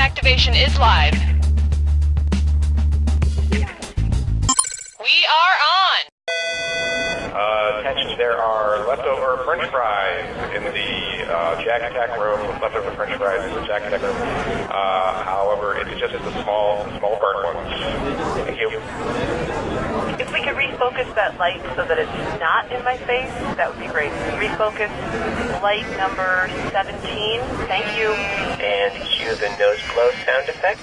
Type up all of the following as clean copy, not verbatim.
activation is live. We are on! Attention, there are leftover French fries in the Jack Attack room, leftover French fries in the Jack Attack room. However, it's just the small burnt ones. Thank you. If we could refocus that light so that it's not in my face, that would be great. Refocus light number 17. Thank you. And cue the nose blow sound effect.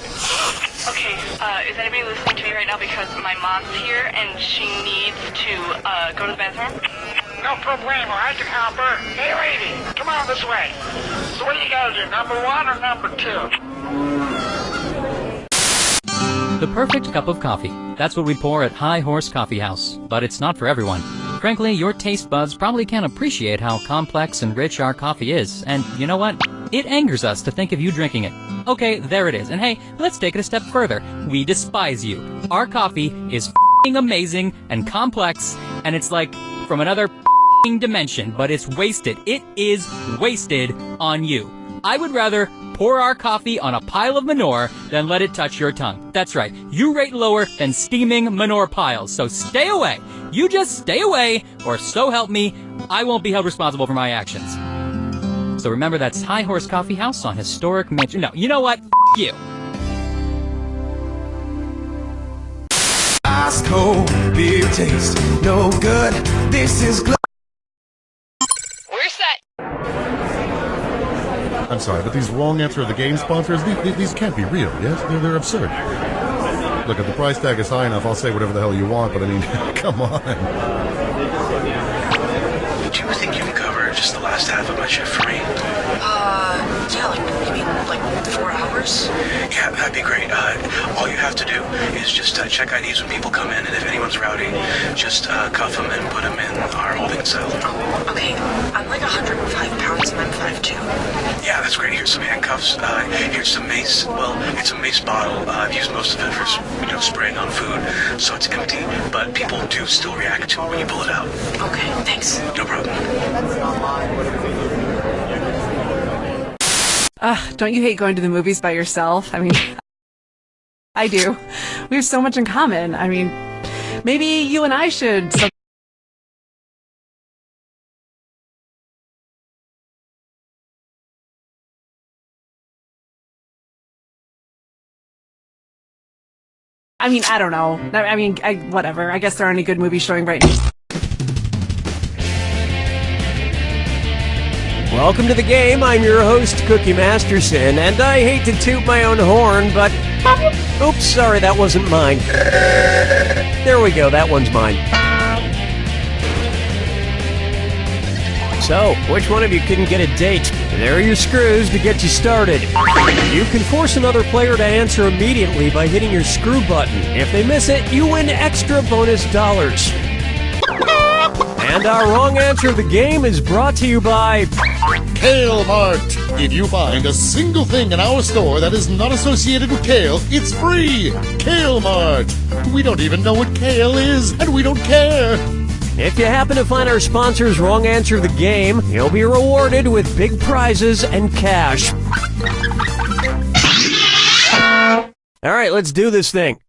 Okay, is anybody listening to me right now? Because my mom's here and she needs to go to the bathroom. No problemo, I can help her. Hey lady, come on this way. So what do you gotta do, number 1 or number 2? The perfect cup of coffee. That's what we pour at High Horse Coffee House. But it's not for everyone. Frankly, your taste buds probably can't appreciate how complex and rich our coffee is. And you know what? It angers us to think of you drinking it. Okay, there it is. And hey, let's take it a step further. We despise you. Our coffee is f***ing amazing and complex, and it's like from another f***ing dimension, but it's wasted. It is wasted on you. I would rather pour our coffee on a pile of manure than let it touch your tongue. That's right. You rate lower than steaming manure piles, so stay away. You just stay away, or so help me, I won't be held responsible for my actions. So remember, that's High Horse Coffee House on Historic Mansion. No, you know what? F*** you. Ice cold beer taste, no good. This is We're set. I'm sorry, but these wrong answer of the game sponsors, these can't be real, yes? They're absurd. Look, if the price tag is high enough, I'll say whatever the hell you want, but I mean, come on. Do you think you can cover just the last half of my shift for me? Yeah, like, you mean, like, 4 hours? Yeah, that'd be great. All you have to do is just check IDs when people come in, and if anyone's rowdy, just cuff them and put them in our holding cell. Oh, okay. I'm like 105 pounds and I'm 5'2". Yeah, that's great. Here's some handcuffs. Here's some mace. Well, it's a mace bottle. I've used most of it for, spraying on food, so it's empty, but people do still react to it when you pull it out. Okay, thanks. No problem. Don't you hate going to the movies by yourself? I mean, I do. We have so much in common. I mean, maybe you and I should... I mean, I don't know. I mean, whatever. I guess there aren't any good movies showing right now. Welcome to the game. I'm your host, Cookie Masterson, and I hate to toot my own horn, but... Oops, sorry, that wasn't mine. There we go, that one's mine. So, which one of you couldn't get a date? There are your screws to get you started. You can force another player to answer immediately by hitting your screw button. If they miss it, you win extra bonus dollars. And our wrong answer of the game is brought to you by... Kale Mart. If you find a single thing in our store that is not associated with kale, it's free. Kale Mart. We don't even know what kale is, and we don't care. If you happen to find our sponsor's wrong answer of the game, you'll be rewarded with big prizes and cash. All right, let's do this thing.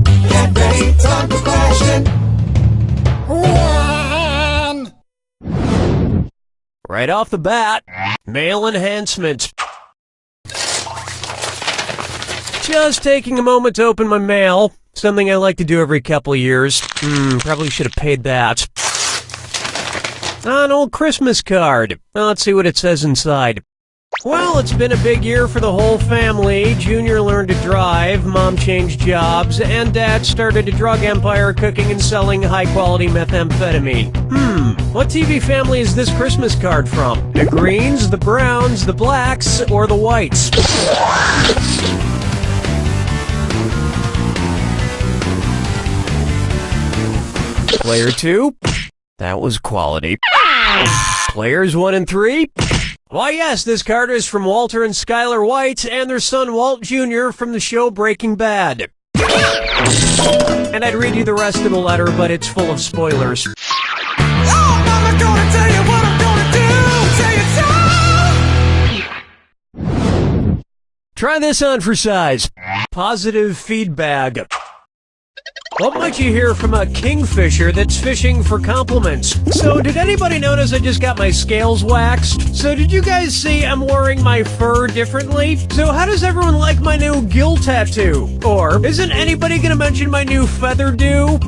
Get ready, time for question. 1. Right off the bat, mail enhancement. Just taking a moment to open my mail. Something I like to do every couple of years. Probably should have paid that. An old Christmas card. Let's see what it says inside. Well, it's been a big year for the whole family. Junior learned to drive, Mom changed jobs, and Dad started a drug empire cooking and selling high-quality methamphetamine. What TV family is this Christmas card from? The Greens, the Browns, the Blacks, or the Whites? Player 2? That was quality. Players 1 and 3? Why yes, this card is from Walter and Skylar White and their son Walt Jr. from the show Breaking Bad. And I'd read you the rest of the letter, but it's full of spoilers. Oh, Mama, gonna tell you what I'm gonna do. Say it's all. Try this on for size. Positive feedback. What might you hear from a kingfisher that's fishing for compliments? So, did anybody notice I just got my scales waxed? So, did you guys see I'm wearing my fur differently? So, how does everyone like my new gill tattoo? Or, isn't anybody gonna mention my new feather dew?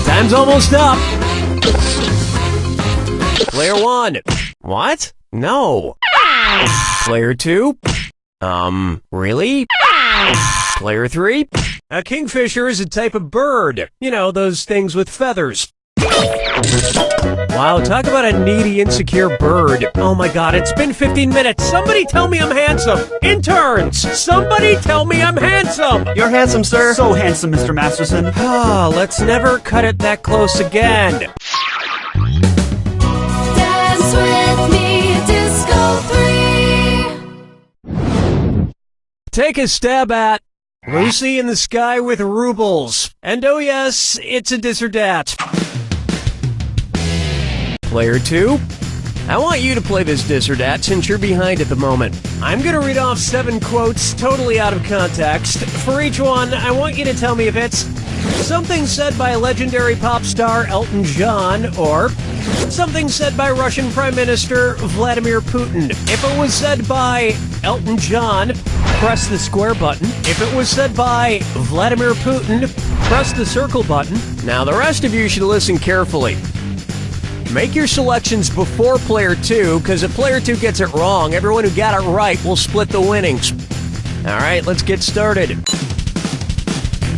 Time's almost up. Player 1. What? No. Player 2. Really? Player 3. A kingfisher is a type of bird. You know, those things with feathers. Wow, talk about a needy, insecure bird. Oh my god, it's been 15 minutes. Somebody tell me I'm handsome. Interns, somebody tell me I'm handsome. You're handsome, sir. So handsome, Mr. Masterson. Ah, let's never cut it that close again. Dance with me, Disco 3. Take a stab at Lucy in the Sky with Rubles. And oh yes, it's a dis or dat. Player 2, I want you to play this dis or dat since you're behind at the moment. I'm gonna read off 7 quotes totally out of context. For each one, I want you to tell me if it's something said by legendary pop star Elton John, or something said by Russian Prime Minister Vladimir Putin. If it was said by Elton John, press the square button. If it was said by Vladimir Putin, press the circle button. Now the rest of you should listen carefully. Make your selections before player 2, because if player 2 gets it wrong, everyone who got it right will split the winnings. Alright, let's get started.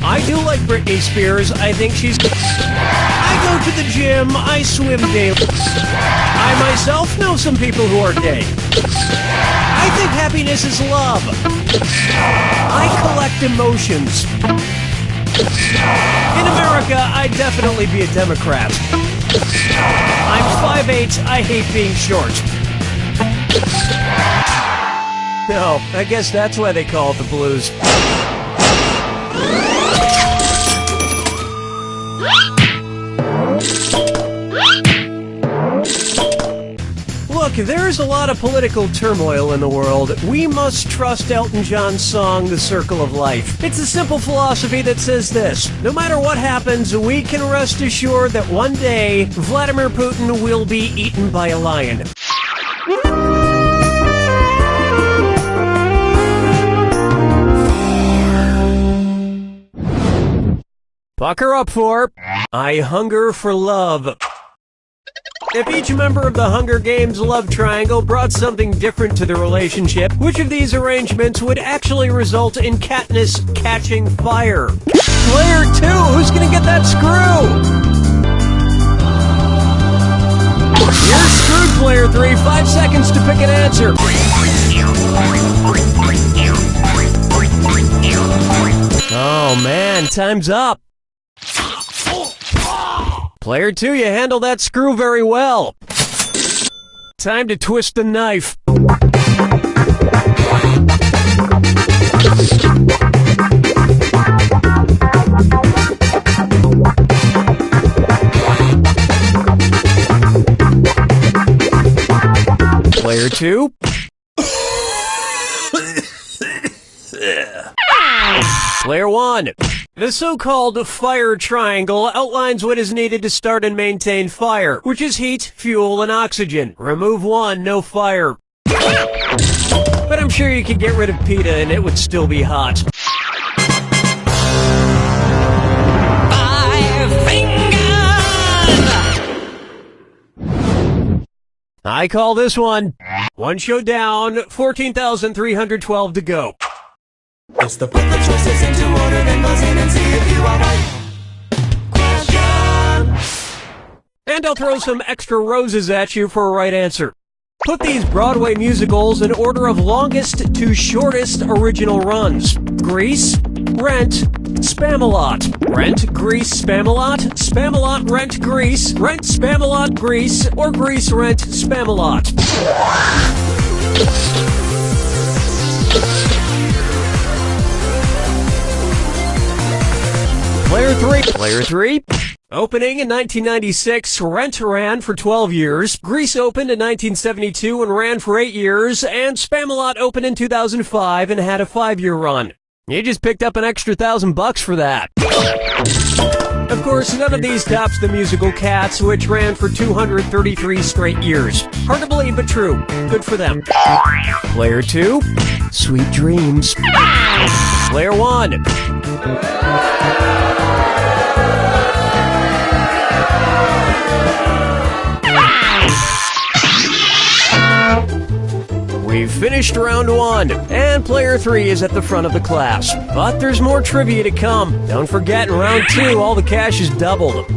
I do like Britney Spears. I think she's... I go to the gym. I swim daily. I myself know some people who are gay. I think happiness is love. I collect emotions. In America, I'd definitely be a Democrat. I'm 5'8". I hate being short. No, I guess that's why they call it the blues. Look, there's a lot of political turmoil in the world. We must trust Elton John's song, The Circle of Life. It's a simple philosophy that says this: no matter what happens, we can rest assured that one day, Vladimir Putin will be eaten by a lion. Pucker up for I Hunger for Love. If each member of the Hunger Games love triangle brought something different to the relationship, which of these arrangements would actually result in Katniss catching fire? Player 2, who's gonna get that screw? You're screwed, player 3. 5 seconds to pick an answer. Oh man, time's up. Player 2, you handled that screw very well. Time to twist the knife. Player 2. Player 1. The so-called fire triangle outlines what is needed to start and maintain fire, which is heat, fuel, and oxygen. Remove one, no fire. But I'm sure you could get rid of PETA and it would still be hot. 5 fingers! I call this one. One show down, 14,312 to go. It's the put the choices into order, then buzz in and see if you are right. Question. And I'll throw some extra roses at you for a right answer. Put these Broadway musicals in order of longest to shortest original runs. Grease, Rent, Spamalot. Rent, Grease, Spamalot, Spamalot, Rent, Grease, Rent, Spamalot, Grease, or Grease, Rent, Spamalot. Player 3. Opening in 1996, Rent ran for 12 years, Grease opened in 1972 and ran for 8 years, and Spamalot opened in 2005 and had a 5-year run. You just picked up an extra $1,000 for that. Of course, none of these tops the musical Cats, which ran for 233 straight years. Hard to believe, but true. Good for them. Player 2, Sweet Dreams. Player 1. We've finished round 1, and player 3 is at the front of the class. But there's more trivia to come. Don't forget, in round 2, all the cash is doubled.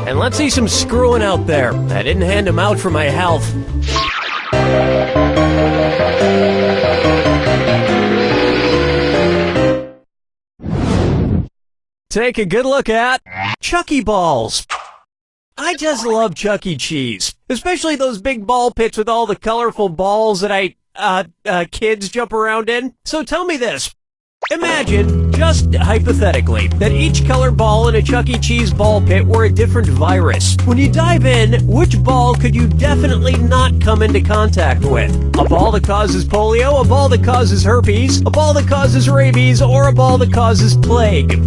And let's see some screwing out there. I didn't hand them out for my health. Take a good look at Chuck E. Balls. I just love Chuck E. Cheese, especially those big ball pits with all the colorful balls that kids jump around in. So tell me this. Imagine, just hypothetically, that each color ball in a Chuck E. Cheese ball pit were a different virus. When you dive in, which ball could you definitely not come into contact with? A ball that causes polio, a ball that causes herpes, a ball that causes rabies, or a ball that causes plague?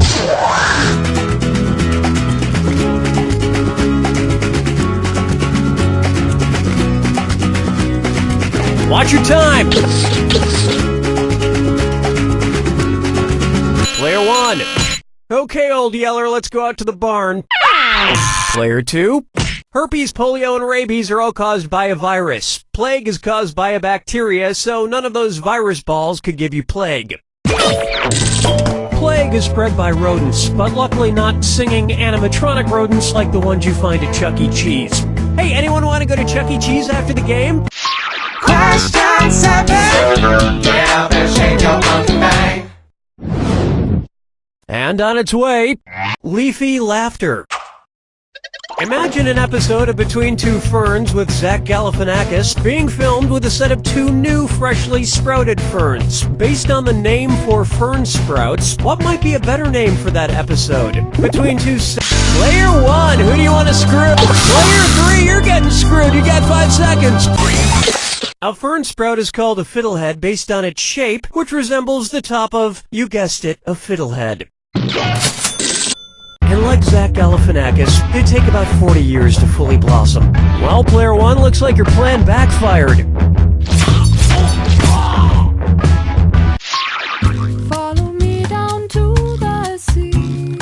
Watch your time! Player 1. Okay, old yeller, let's go out to the barn. Player 2. Herpes, polio, and rabies are all caused by a virus. Plague is caused by a bacteria, so none of those virus balls could give you plague. Plague is spread by rodents, but luckily not singing animatronic rodents like the ones you find at Chuck E. Cheese. Hey, anyone want to go to Chuck E. Cheese after the game? Question 7. Get up and shake your monkey bang. And on its way, Leafy Laughter. Imagine an episode of Between Two Ferns with Zach Galifianakis being filmed with a set of 2 new freshly sprouted ferns. Based on the name for fern sprouts, what might be a better name for that episode? Between two... Player 1, who do you want to screw? Player 3, you're getting screwed. You got 5 seconds. A fern sprout is called a fiddlehead based on its shape, which resembles the top of, you guessed it, a fiddlehead. And like Zach Galifianakis, they take about 40 years to fully blossom. Well, Player 1, looks like your plan backfired. Follow me down to the sea.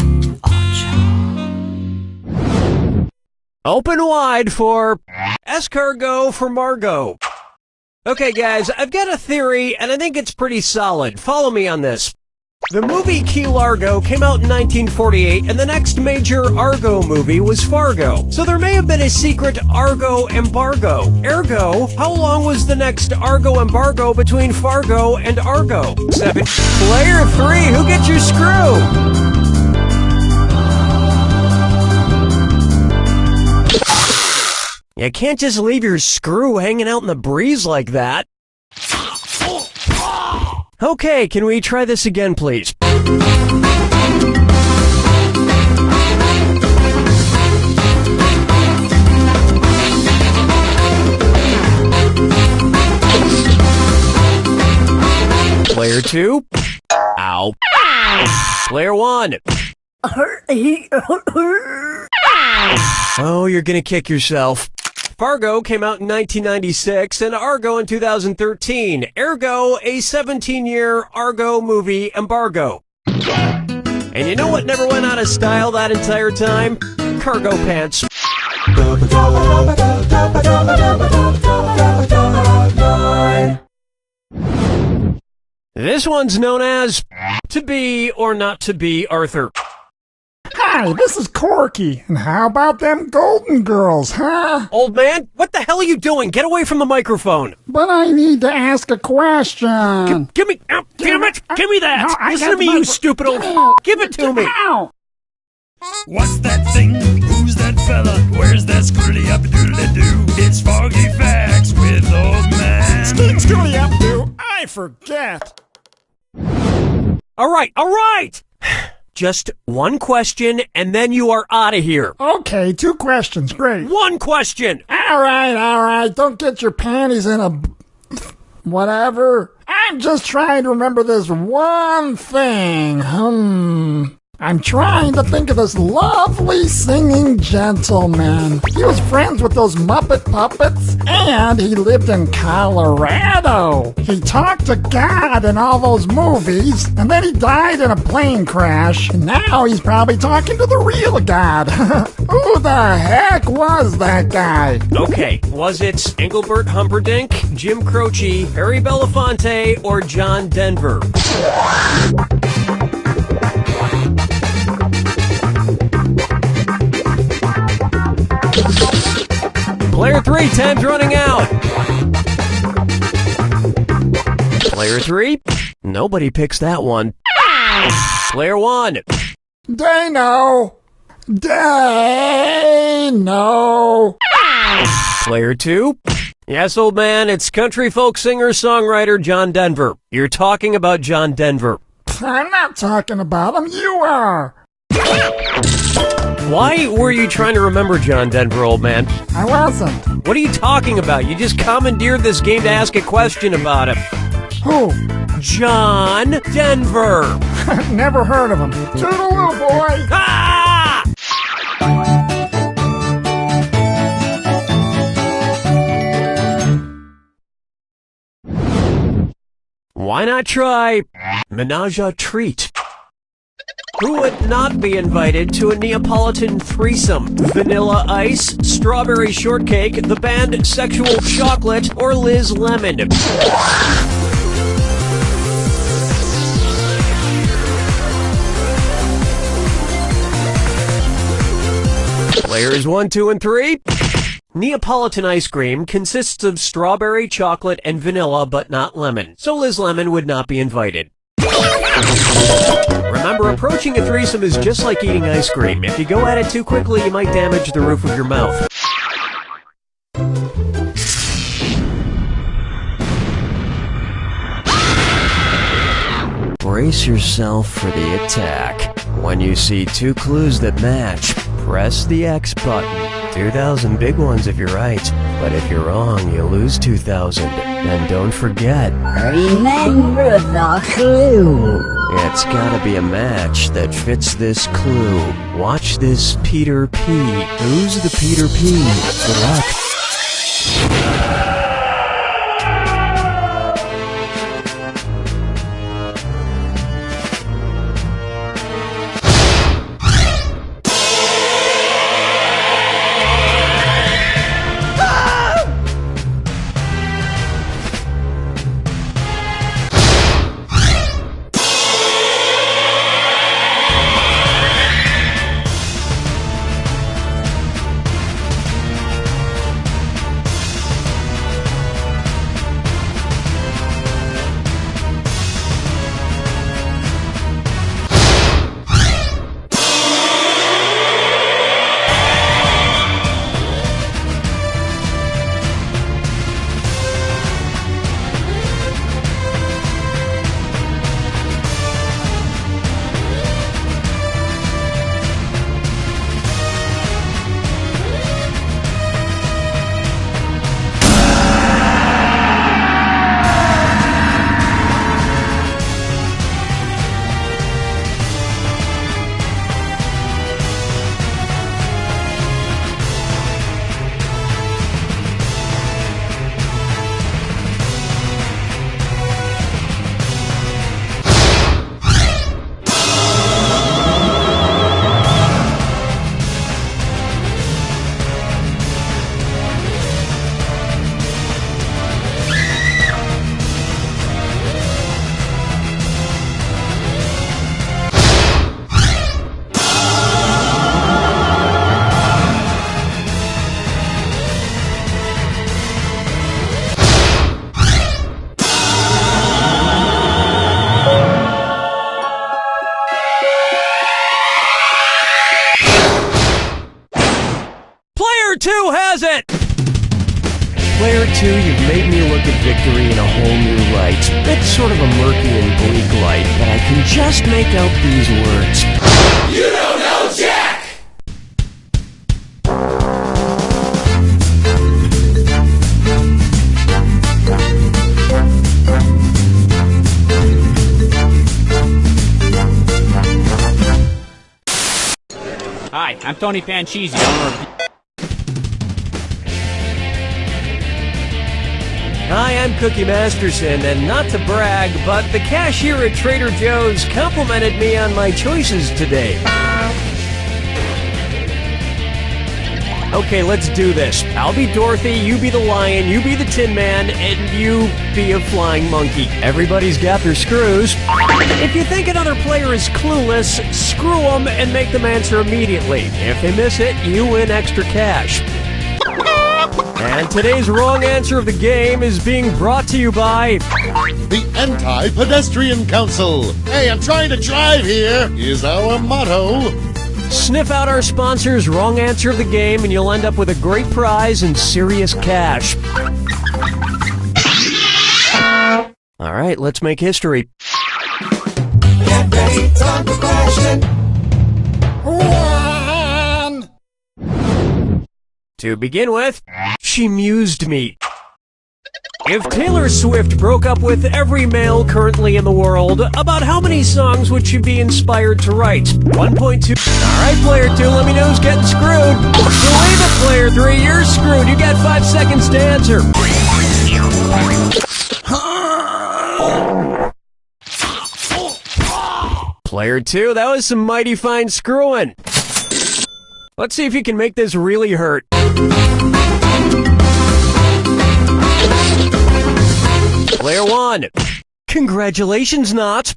Open wide for escargot for Margot. Okay, guys, I've got a theory, and I think it's pretty solid. Follow me on this. The movie Key Largo came out in 1948, and the next major Argo movie was Fargo. So there may have been a secret Argo embargo. Ergo, how long was the next Argo embargo between Fargo and Argo? 7. Player 3, who gets your screw? You can't just leave your screw hanging out in the breeze like that. Okay, can we try this again, please? Player 2. Ow. Player 1. Oh, you're gonna kick yourself. Fargo came out in 1996 and Argo in 2013. Ergo, a 17-year Argo movie embargo. And you know what never went out of style that entire time? Cargo pants. This one's known as To Be or Not To Be Arthur. Hi, this is Corky, and how about them Golden Girls, huh? Old man, what the hell are you doing? Get away from the microphone. But I need to ask a question. Give me, damn it, give me that. No, Listen to me, you stupid old... Give it to me. Ow. What's that thing? Who's that fella? Where's that squiddly up doodly doo? It's Foggy Facts with old man. Skilly up do, I forget. All right. Just one question, and then you are out of here. Okay, 2 questions. Great. One question! All right. Don't get your panties in a... whatever. I'm just trying to remember this one thing. I'm trying to think of this lovely singing gentleman. He was friends with those Muppet puppets, and he lived in Colorado. He talked to God in all those movies, and then he died in a plane crash, and now he's probably talking to the real God. Who the heck was that guy? Okay, was it Engelbert Humperdinck, Jim Croce, Harry Belafonte, or John Denver? Player 3, time's running out. Player 3, nobody picks that one. Player 1. Dano. Player 2. Yes, old man, it's country folk singer-songwriter John Denver. You're talking about John Denver. I'm not talking about him. You are. Why were you trying to remember John Denver, old man? I wasn't. What are you talking about? You just commandeered this game to ask a question about him. Who? John Denver. Never heard of him. Toodaloo, boy. Ah! Why not try Menage a Treat? Who would not be invited to a Neapolitan threesome? Vanilla Ice, Strawberry Shortcake, the band Sexual Chocolate, or Liz Lemon? Players 1, 2, and 3. Neapolitan ice cream consists of strawberry, chocolate, and vanilla, but not lemon. So Liz Lemon would not be invited. Remember, approaching a threesome is just like eating ice cream. If you go at it too quickly, you might damage the roof of your mouth. Brace yourself for the attack. When you see 2 clues that match, press the X button. 2,000 big ones if you're right, but if you're wrong, you lose 2,000. And don't forget, remember the clue. It's gotta be a match that fits this clue. Watch this Peter P. Who's the Peter P? Good luck. Player 2, you've made me look at victory in a whole new light. It's sort of a murky and bleak light, but I can just make out these words. Hi, I'm Tony Panchisi, owner of... Hi, I'm Cookie Masterson, and not to brag, but the cashier at Trader Joe's complimented me on my choices today. Okay, let's do this. I'll be Dorothy, you be the lion, you be the Tin Man, and you be a flying monkey. Everybody's got their screws. If you think another player is clueless, screw them and make them answer immediately. If they miss it, you win extra cash. And today's wrong answer of the game is being brought to you by the Anti-Pedestrian Council. Hey, I'm trying to drive here, is our motto. Sniff out our sponsor's wrong answer of the game and you'll end up with a great prize and serious cash. All right, let's make history. Get ready, time for question. One. To begin with, she mused me. If Taylor Swift broke up with every male currently in the world, about how many songs would she be inspired to write? 1.2. Alright, player 2, let me know who's getting screwed. Believe it, player 3, you're screwed. You got 5 seconds to answer. Player 2, that was some mighty fine screwing. Let's see if you can make this really hurt. Player 1, congratulations, not.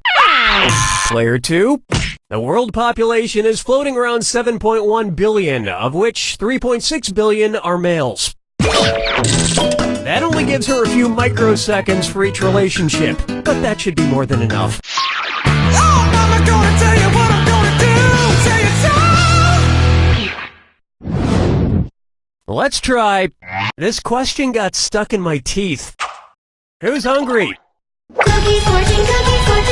Player 2, the world population is floating around 7.1 billion, of which 3.6 billion are males. That only gives her a few microseconds for each relationship, but that should be more than enough. Oh, Mama, gonna tell you what I'm gonna do. Tell you so. Let's try. This question got stuck in my teeth. Who's hungry? Cookie fortune, flag,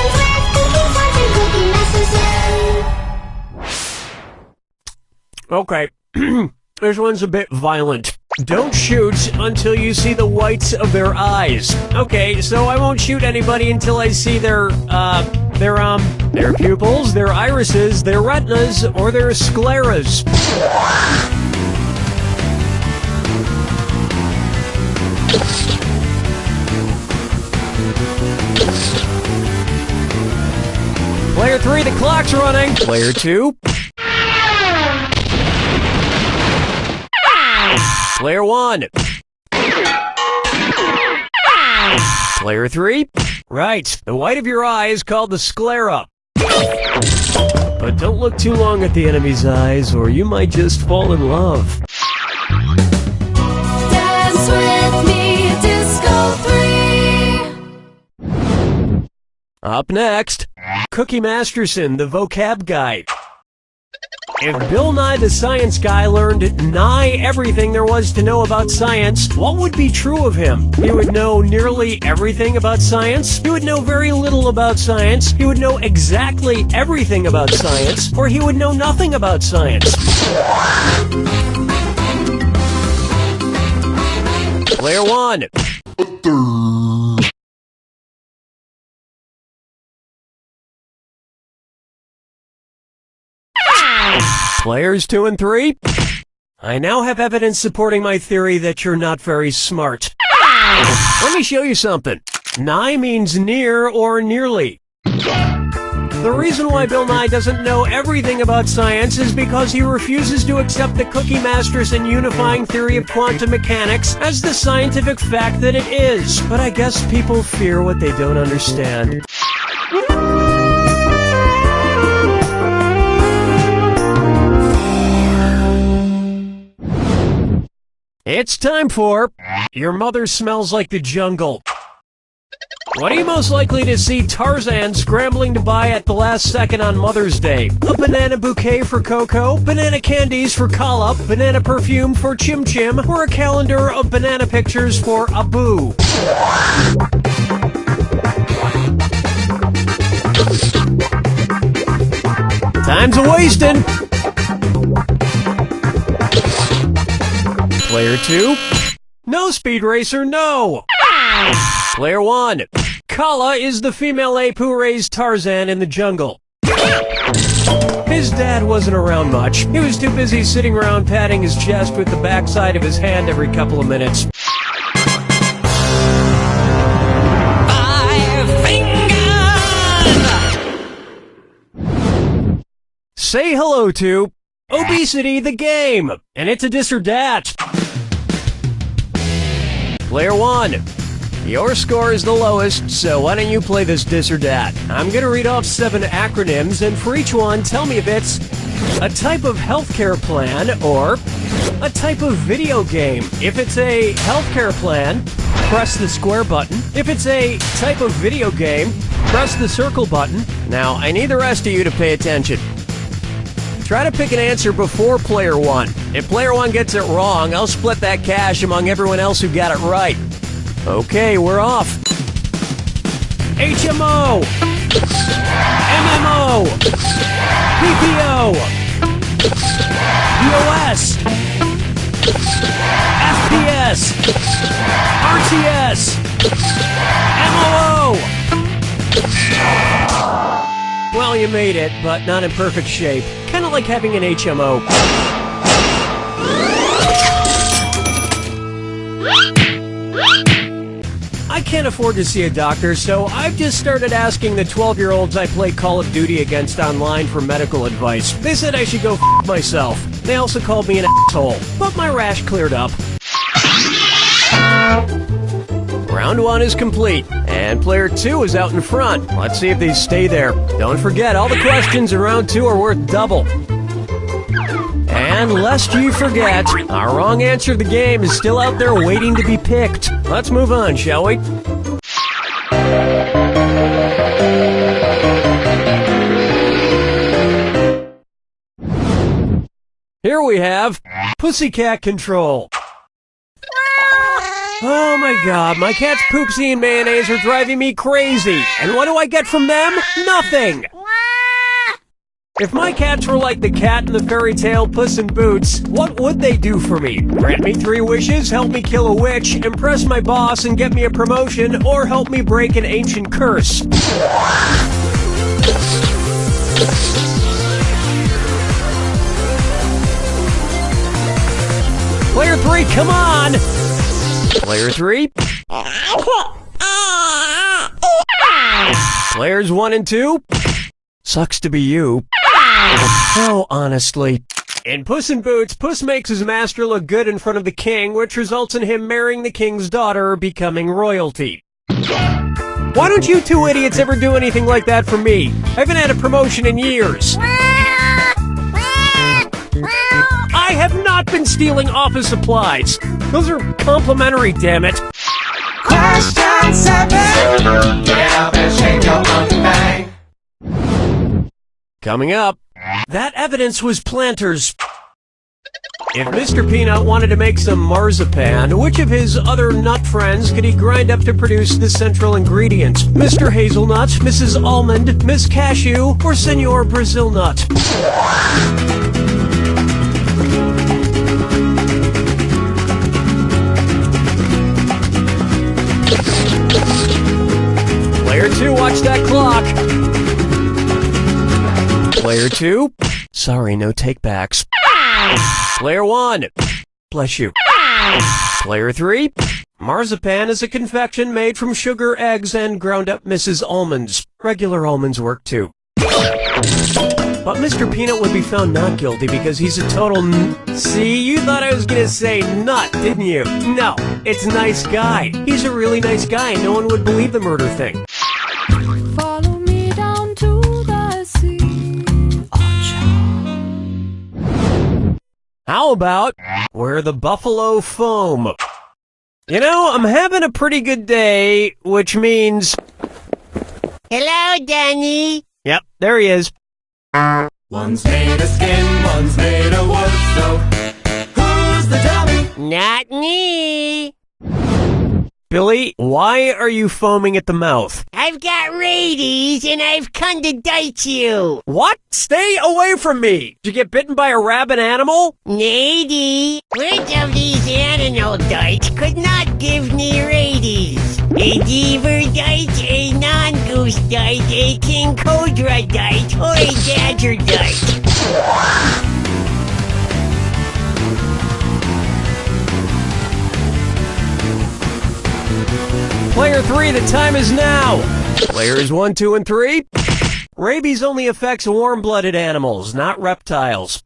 cookie master. Okay, this one's a bit violent. Don't shoot until you see the whites of their eyes. Okay, so I won't shoot anybody until I see their pupils, their irises, their retinas, or their scleras. Player 3, the clock's running. Player 2. Player 1. Player 3. Right, the white of your eye is called the sclera. But don't look too long at the enemy's eyes, or you might just fall in love. Dance with me, Disco 3. Up next, Cookie Masterson, the vocab guy. If Bill Nye the Science Guy learned nigh everything there was to know about science, what would be true of him? He would know nearly everything about science, he would know very little about science, he would know exactly everything about science, or he would know nothing about science. Player 1. Players 2 and 3. I now have evidence supporting my theory that you're not very smart. Let me show you something. Nigh means near or nearly. The reason why Bill Nye doesn't know everything about science is because he refuses to accept the Cookie Masterson unifying theory of quantum mechanics as the scientific fact that it is. But I guess people fear what they don't understand. It's time for Your Mother Smells Like the Jungle. What are you most likely to see Tarzan scrambling to buy at the last second on Mother's Day? A banana bouquet for Coco, banana candies for Kala, banana perfume for Chim Chim, or a calendar of banana pictures for Abu? Time's a-wasting. Player 2. No, Speed Racer, no! Player 1. Kala is the female ape who raised Tarzan in the jungle. His dad wasn't around much. He was too busy sitting around patting his chest with the backside of his hand every couple of minutes. Say hello to Obesity the Game, and it's a dis or dat. Player 1. Your score is the lowest, so why don't you play this dis or dat? I'm gonna read off 7 acronyms, and for each one, tell me if it's a type of healthcare plan or a type of video game. If it's a healthcare plan, press the square button. If it's a type of video game, press the circle button. Now, I need the rest of you to pay attention. Try to pick an answer before player 1. If player 1 gets it wrong, I'll split that cash among everyone else who got it right. Okay, we're off. HMO, MMO, PPO, POS, FPS, RTS, MOO. Well, you made it, but not in perfect shape. Kind of like having an HMO. I can't afford to see a doctor, so I've just started asking the 12-year-olds I play Call of Duty against online for medical advice. They said I should go f*** myself. They also called me an asshole, but my rash cleared up. Round 1 is complete, and player 2 is out in front. Let's see if they stay there. Don't forget, all the questions in round 2 are worth double. And lest you forget, our wrong answer to the game is still out there waiting to be picked. Let's move on, shall we? Here we have Pussycat Control. Oh my god, my cat's poopsie and mayonnaise are driving me crazy. And what do I get from them? Nothing! If my cats were like the cat in the fairy tale Puss in Boots, what would they do for me? Grant me 3 wishes, help me kill a witch, impress my boss and get me a promotion, or help me break an ancient curse? Player 3, come on! Player 3. Players 1 and 2. Sucks to be you. Oh, honestly. In Puss in Boots, Puss makes his master look good in front of the king, which results in him marrying the king's daughter, becoming royalty. Why don't you 2 idiots ever do anything like that for me? I haven't had a promotion in years. I have not been stealing office supplies. Those are complimentary, damn it. Question 7. Get up and shake your monkey bang. Coming up, that evidence was Planters. If Mr. Peanut wanted to make some marzipan, which of his other nut friends could he grind up to produce the central ingredient? Mr. Hazelnut, Mrs. Almond, Miss Cashew, or Senor Brazil Nut? Player 2, watch that clock. Player 2, sorry, no takebacks. Player 1, bless you. Player 3, marzipan is a confection made from sugar, eggs, and ground-up Mrs. Almonds. Regular almonds work too. But Mr. Peanut would be found not guilty because he's a total See, you thought I was gonna say nut, didn't you? No, it's nice guy. He's a really nice guy and no one would believe the murder thing. Follow me down to the sea. How about where the buffalo foam? You know, I'm having a pretty good day, which means... Hello, Danny. Yep, there he is. One's made of skin, one's made of wood, so who's the dummy? Not me. Billy, why are you foaming at the mouth? I've got rabies and I've come to bite you. What? Stay away from me! Did you get bitten by a rabid animal? Lady, which of these animal dites could not give me rabies? A beaver dite, a non-good Goose died, a King Cobra died, or a Badger died. Player 3, the time is now. Players 1, 2, and 3. Rabies only affects warm-blooded animals, not reptiles.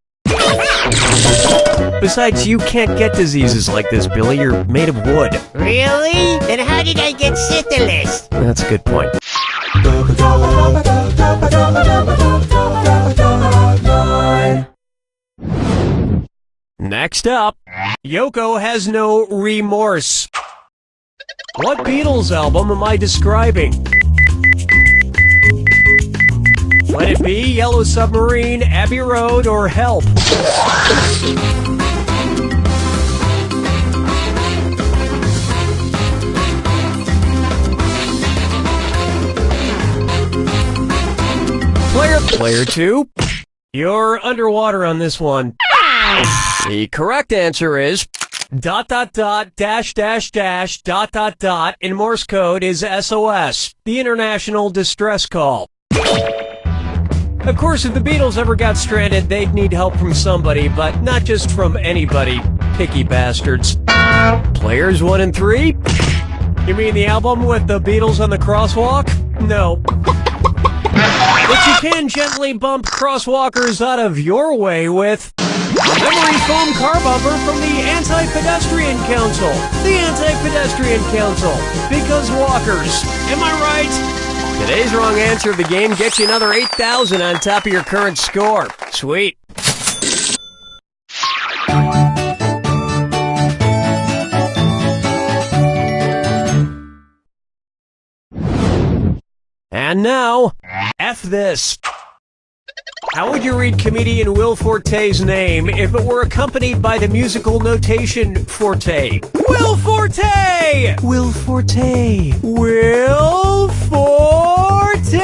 Besides, you can't get diseases like this, Billy. You're made of wood. Really? Then how did I get syphilis? That's a good point. Next up, Yoko has no remorse. What Beatles album am I describing? Let it be Yellow Submarine, Abbey Road, or Help? Player 2, you're underwater on this one. The correct answer is ... in Morse code is SOS, the International Distress Call. Of course, if the Beatles ever got stranded, they'd need help from somebody, but not just from anybody. Picky bastards. Players 1 and 3? You mean the album with the Beatles on the crosswalk? No. But you can gently bump crosswalkers out of your way with a memory foam car bumper from the Anti-Pedestrian Council. The Anti-Pedestrian Council. Because walkers. Am I right? Today's wrong answer of the game gets you another 8,000 on top of your current score. Sweet. And now, F this. How would you read comedian Will Forte's name if it were accompanied by the musical notation Forte? Will Forte! Will Forte! Will Forte!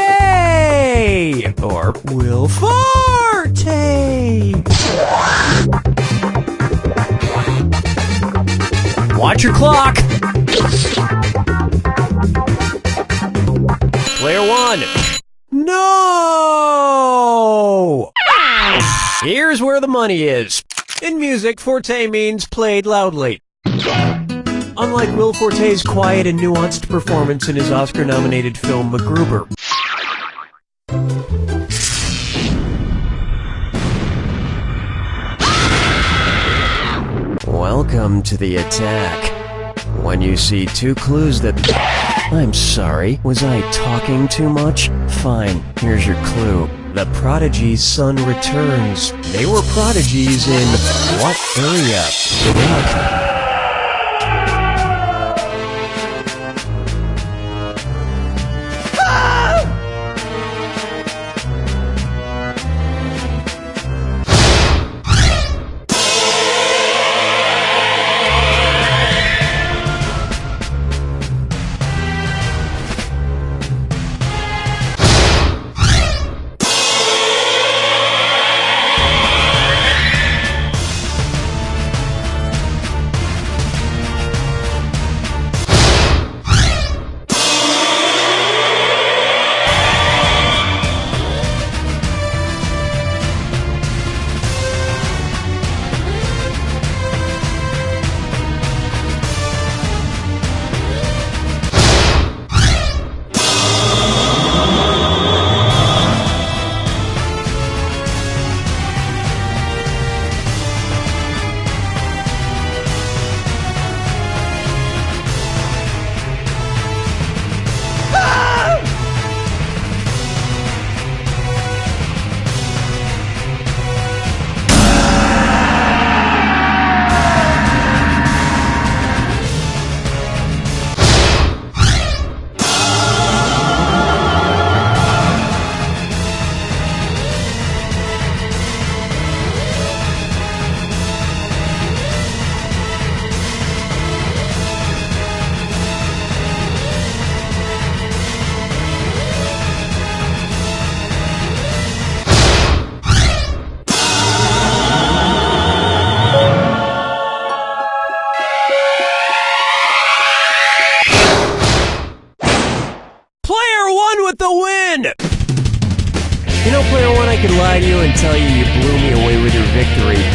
Or Will Forte! Watch your clock! Player 1. No! Here's where the money is. In music, forte means played loudly. Unlike Will Forte's quiet and nuanced performance in his Oscar-nominated film MacGruber. Welcome to the attack. When you see two clues that... I'm sorry, was I talking too much? Fine, here's your clue. The Prodigy's son returns. They were prodigies in what area? Good luck.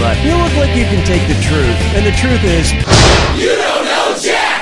but you look like you can take the truth. And the truth is, you don't know Jack!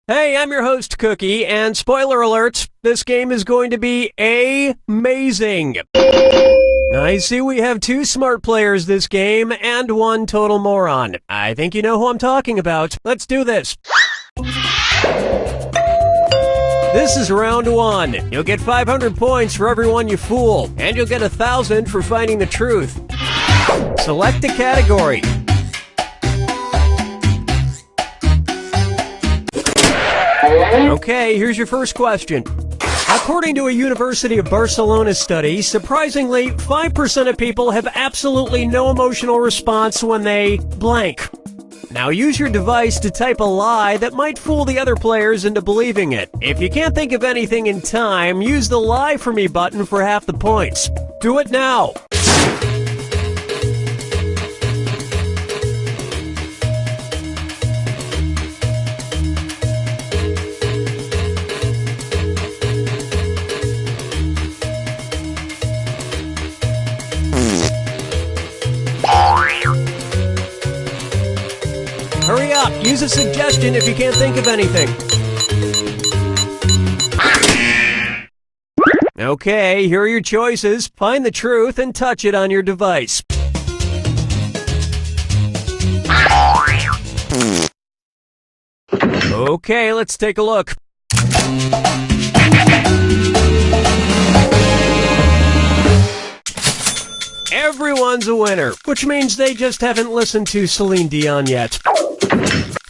Hey, I'm your host, Cookie, and spoiler alert, this game is going to be amazing. I see we have 2 smart players this game and 1 total moron. I think you know who I'm talking about. Let's do this. This is round 1. You'll get 500 points for everyone you fool, and you'll get 1,000 for finding the truth. Select a category. Okay, here's your first question. According to a University of Barcelona study, surprisingly, 5% of people have absolutely no emotional response when they blank. Now use your device to type a lie that might fool the other players into believing it. If you can't think of anything in time, use the Lie For Me button for half the points. Do it now! Hurry up! Use a suggestion if you can't think of anything. Okay, here are your choices. Find the truth and touch it on your device. Okay, let's take a look. Everyone's a winner, which means they just haven't listened to Celine Dion yet.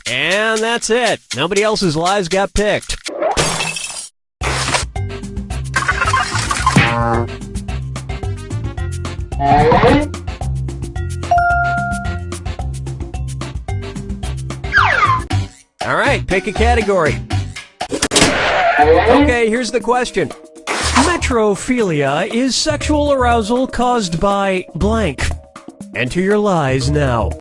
And that's it. Nobody else's lies got picked. Alright, pick a category. Okay, here's the question. Metrophilia is sexual arousal caused by blank. Enter your lies now.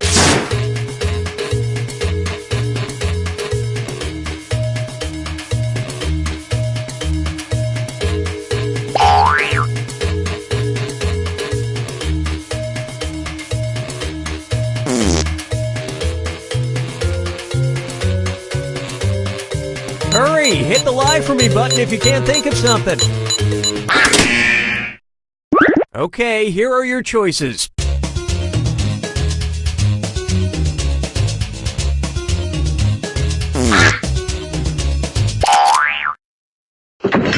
Hurry! Hit the Lie For Me button if you can't think of something. Okay, here are your choices.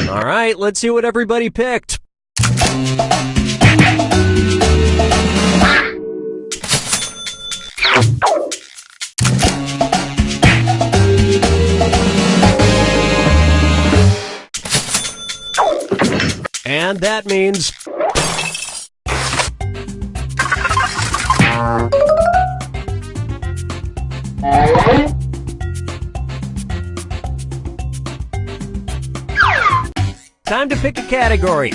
Alright, let's see what everybody picked. And that means... time to pick a category.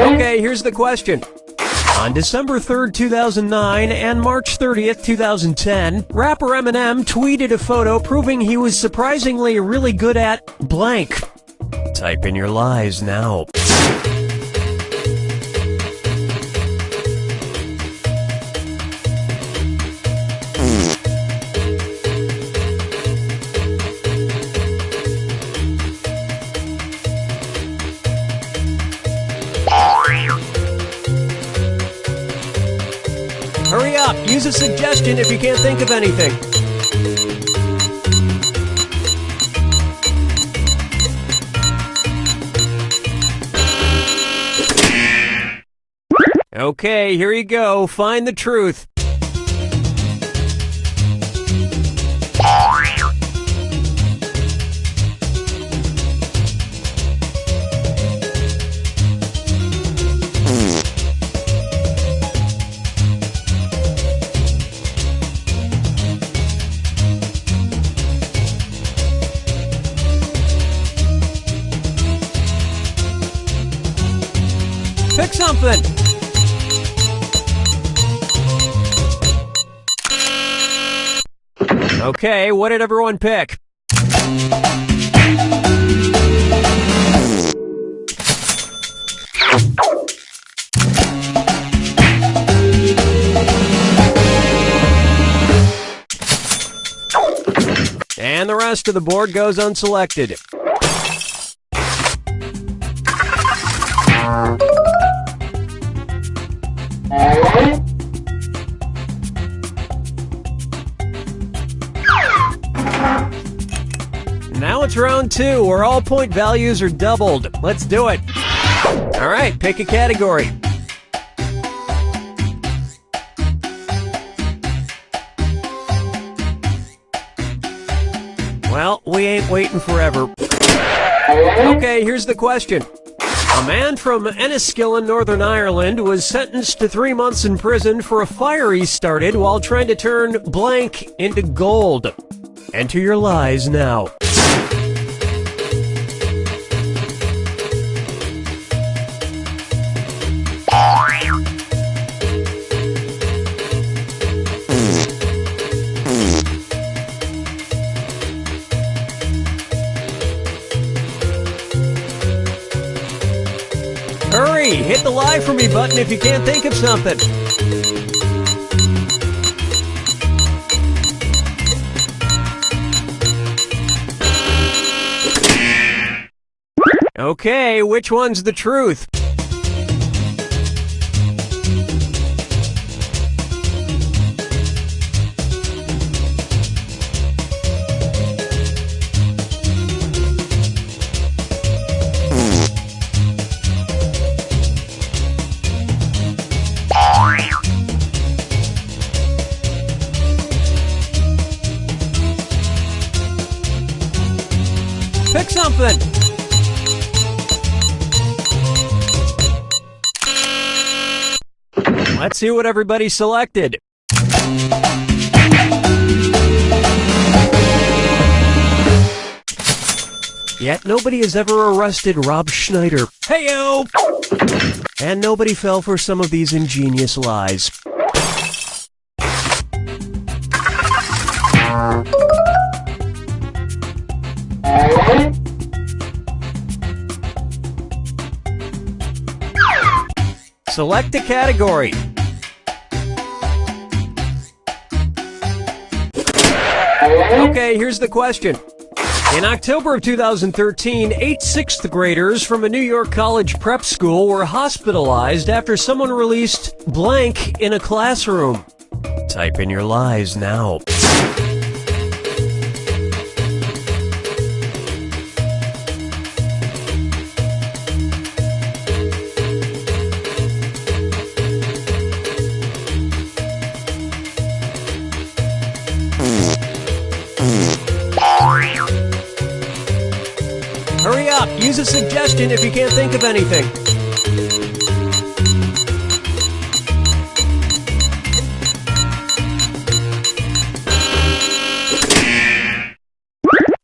Okay, here's the question. On December 3rd, 2009 and March 30th, 2010, rapper Eminem tweeted a photo proving he was surprisingly really good at blank. Type in your lies now. use a suggestion if you can't think of anything. Okay, here you go. Find the truth. Pick something. Okay, what did everyone pick? And the rest of the board goes unselected. Now it's round 2, where all point values are doubled. Let's do it. All right, pick a category. Well, we ain't waiting forever. Okay, here's the question. A man from Enniskillen, Northern Ireland, was sentenced to 3 months in prison for a fire he started while trying to turn blank into gold. Enter your lies now. Hurry, hit the lie for me button if you can't think of something. Okay, which one's the truth? Pick something. Let's see what everybody selected. Yet nobody has ever arrested Rob Schneider. Heyo! And nobody fell for some of these ingenious lies. Select a category. Okay, here's the question. In October of 2013, 8 sixth graders from a New York college prep school were hospitalized after someone released blank in a classroom. Type in your lies now. Hurry up! Use a suggestion if you can't think of anything.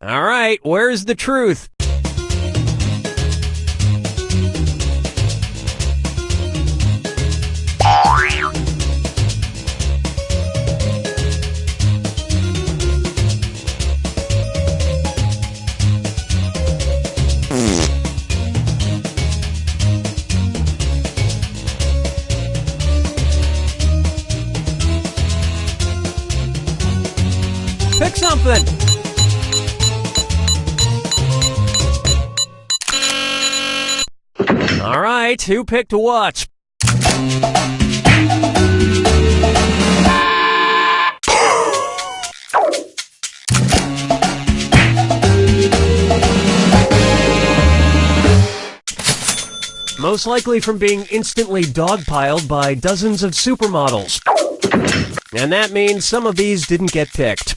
All right, where's the truth? Pick something. All right, who picked what? Most likely from being instantly dogpiled by dozens of supermodels. And that means some of these didn't get picked.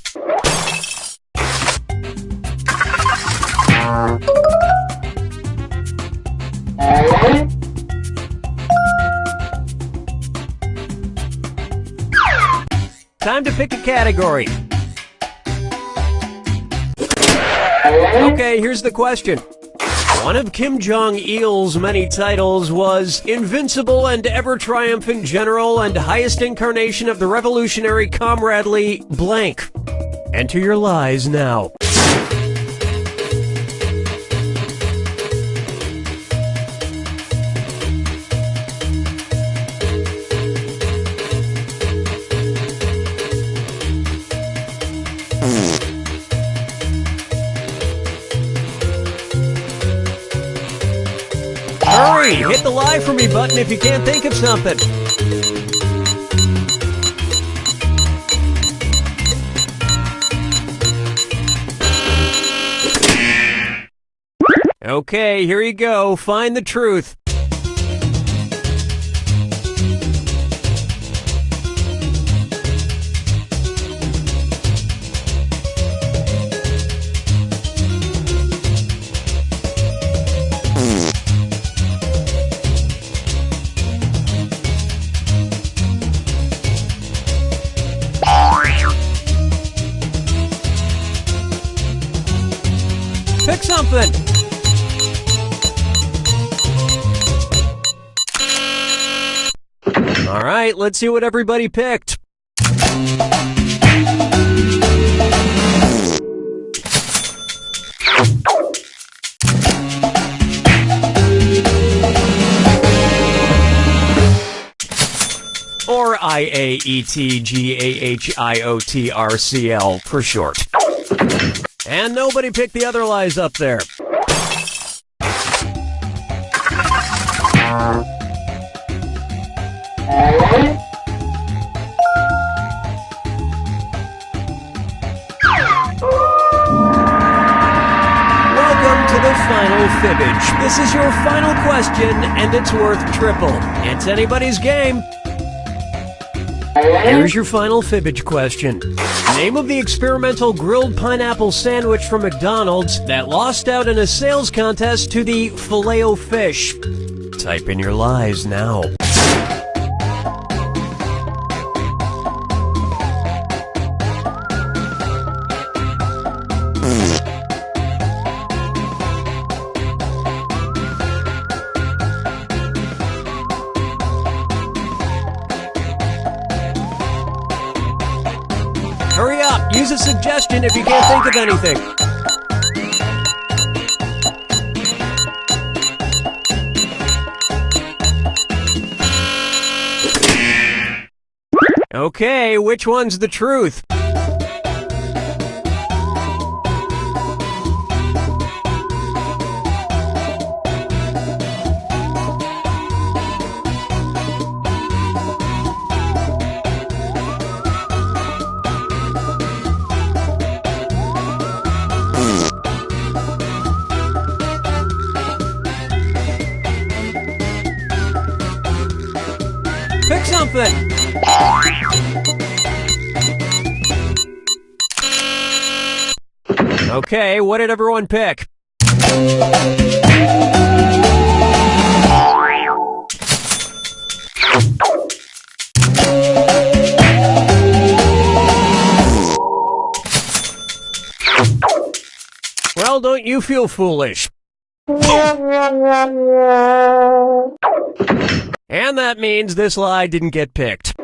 Time to pick a category. Okay, here's the question. One of Kim Jong-il's many titles was Invincible and Ever-Triumphant General and Highest Incarnation of the Revolutionary Comradely blank. Enter your lies now. Hurry! Hit the lie for me button if you can't think of something. Okay, here you go. Find the truth. Pick something. All right, let's see what everybody picked. Or IAETGAHIOTRCL for short. And nobody picked the other lies up there. Welcome to the final fibbage. This is your final question, and it's worth triple. It's anybody's game. Here's your final fibbage question. Name of the experimental grilled pineapple sandwich from McDonald's that lost out in a sales contest to the Filet-O-Fish. Type in your lies now. Hurry up! Use a suggestion if you can't think of anything. Okay, which one's the truth? Pick something! Okay, what did everyone pick? Well, don't you feel foolish? And that means this lie didn't get picked.